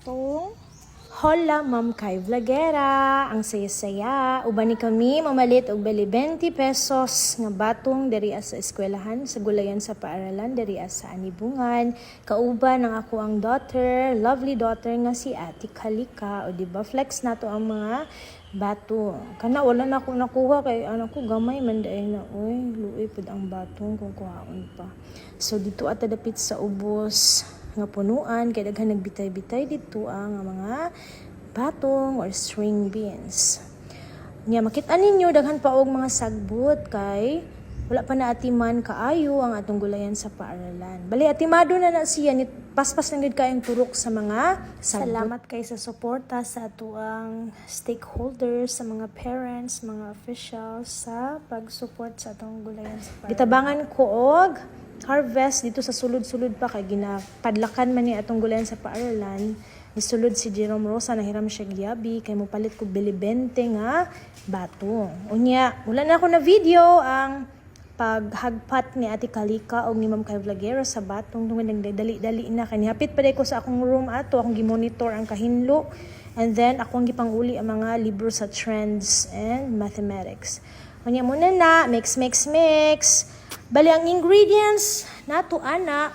batong. Hola, Ma'am Kay Vlogera, ang saya-saya. Uban ni kami mamalit og bali 20 pesos nga batong diri sa eskwelahan sa gulayan sa paaralan diri sa Anibungan. Kauban ang ako ang daughter, lovely daughter nga si Ate Kalika. O di ba flex nato ang mga batong. Kana wala na ako nakuha kay anak ko gamay man daay na. Uy, luoy pud ang batong kung kuhaon pa. So dito ata dapit sa ubos nga punuan kay daghan nagbitay-bitay dito ang mga batong or string beans. Nya makita ninyo daghan pa og mga sagbot kay wala pa na atiman kaayo ang atong gulayan sa paaralan. Bali atimado na siya ni paspas lang gid kayong turok sa mga sagbot. Salamat kay sa suporta sa atuang stakeholders, sa mga parents, mga officials sa pag-support sa atong gulayan sa paaralan. Gitabangan ko og harvest dito sa sulod-sulod pa kay ginapadlakan man ni atong gulayan sa paaralan. Nisulod si Jerome Rosa, nahiram siya giyabi kay mopalit ko bili 20 nga batong. Unya, wala na ako na video ang paghagpat ni Ate Kalika o ni Ma'am Kay Vlogera sa batong tungod nagdali-dali na kay hapit pa ko sa akong room ato, akong gimonitor ang kahinlo and then akong gipanguli ang mga libro sa trends and mathematics. Unya muna na, mix. Bali ang ingredients nato ana,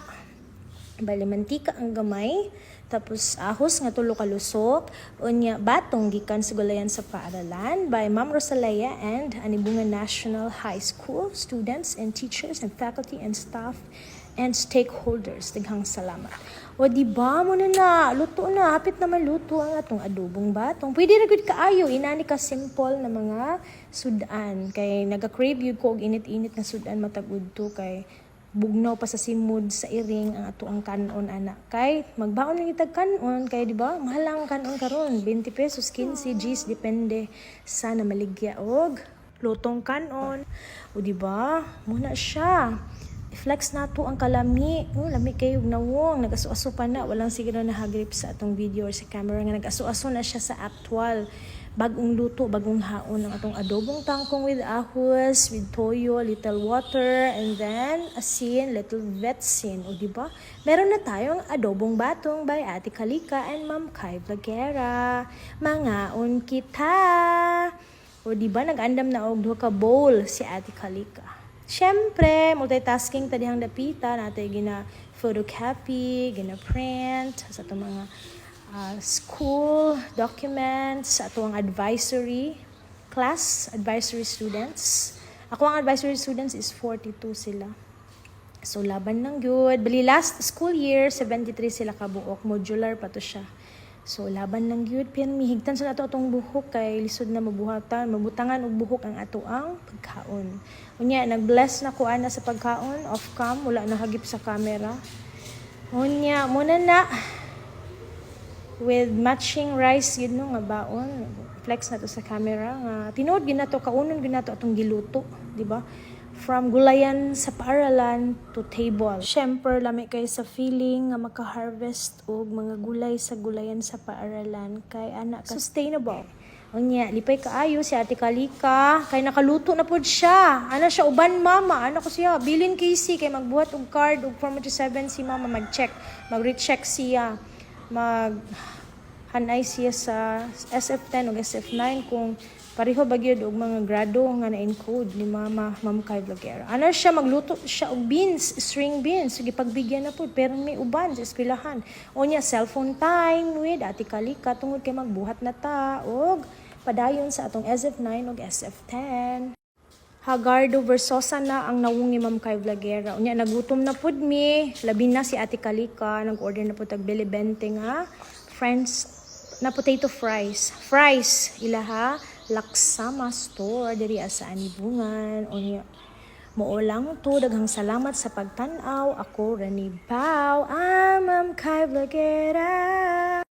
bali mantika ang gamay, tapos ahos nga tulo ka lusok, unya batong gikan sa gulayan sa paaralan by Ma'am Rosalaya and Anibungan National High School students and teachers and faculty and staff and stakeholders. Daghang salamat. O di ba mo na luto na, hapit na maluto ang atong adobong batong. Pwede ra gud kaayo inani ka simple na mga sudan kay naga-crave yun ko og init-init na sudan matag udto kay bugnaw pa sa simod sa iring ang ato ang kanon ana kay magbaon lang itag kanon kay di ba mahal ang kanon karon 20 pesos 15 Gs depende sa namaligya og lutong kanon. O di ba muna siya flex nato ang kalami. Lami kayo nawong nag-aso-aso pa na walang siguro na hagrip sa atong video or sa camera nga nag-aso-aso na siya sa actual bagong luto, bagong haon ng atong adobong tangkong with ahos, with toyo, little water, and then asin, little vetsin. O diba? Meron na tayong adobong batong by Ate Kalika and Ma'am Kay Vlogera. Mangaon kita! O diba? Nag-andam na og duha ka bowl si Ate Kalika. Siyempre, multitasking tadihang dapita natin gina-photocopy, gina-print sa itong mga school documents, sa itong advisory class, advisory students. Ako ang advisory students is 42 sila. So, laban ng good. Bali, last school year, 73 sila kabuok. Modular pa to siya. So, laban ng gyud pero mihigtan sa nato atong buhok kay lisod na mabuhatan, mabutangan og buhok ang ato ang pagkaon. Unya, nag-bless na ko ana sa pagkaon, off cam, wala na hagip sa camera. Unya, muna na with matching rice yun no nga baon. Flex na to sa camera nga tinuod gyud nato kaunon gyud nato atong giluto, di ba? From gulayan sa paaralan to table. Syempre, lami kayo sa feeling nga maka-harvest og mga gulay sa gulayan sa paaralan kay anak sustainable. Unya, lipay kaayo si Ate Kalika kay nakaluto na pod siya. Ana siya uban mama, ana ko siya bilin Casey kay magbuhat og card og form 7 si mama mag-check, mag-recheck siya. Hanay siya sa SF10 o SF9 kung pareho ba gyud og mga grado nga na-encode ni Ma'am Kay Vlogera. Ano siya magluto siya og beans, string beans, sige pagbigyan na pud pero may uban sa eskwelahan. Unya cellphone time with Ate Kalika tungod kay magbuhat na ta og padayon sa atong SF9 ug SF10. Hagardo Versosa na ang nawong ni Ma'am Kay Vlogera. Unya nagutom na pud mi, labi na si Ate Kalika nag-order na pud tag bili 20 nga friends na potato fries. Fries ilaha Laksama Store diri sa Anibungan. Unya mao lang to, daghang salamat sa pagtan-aw. Ako Rani Pao, Ma'am Kay Vlogera.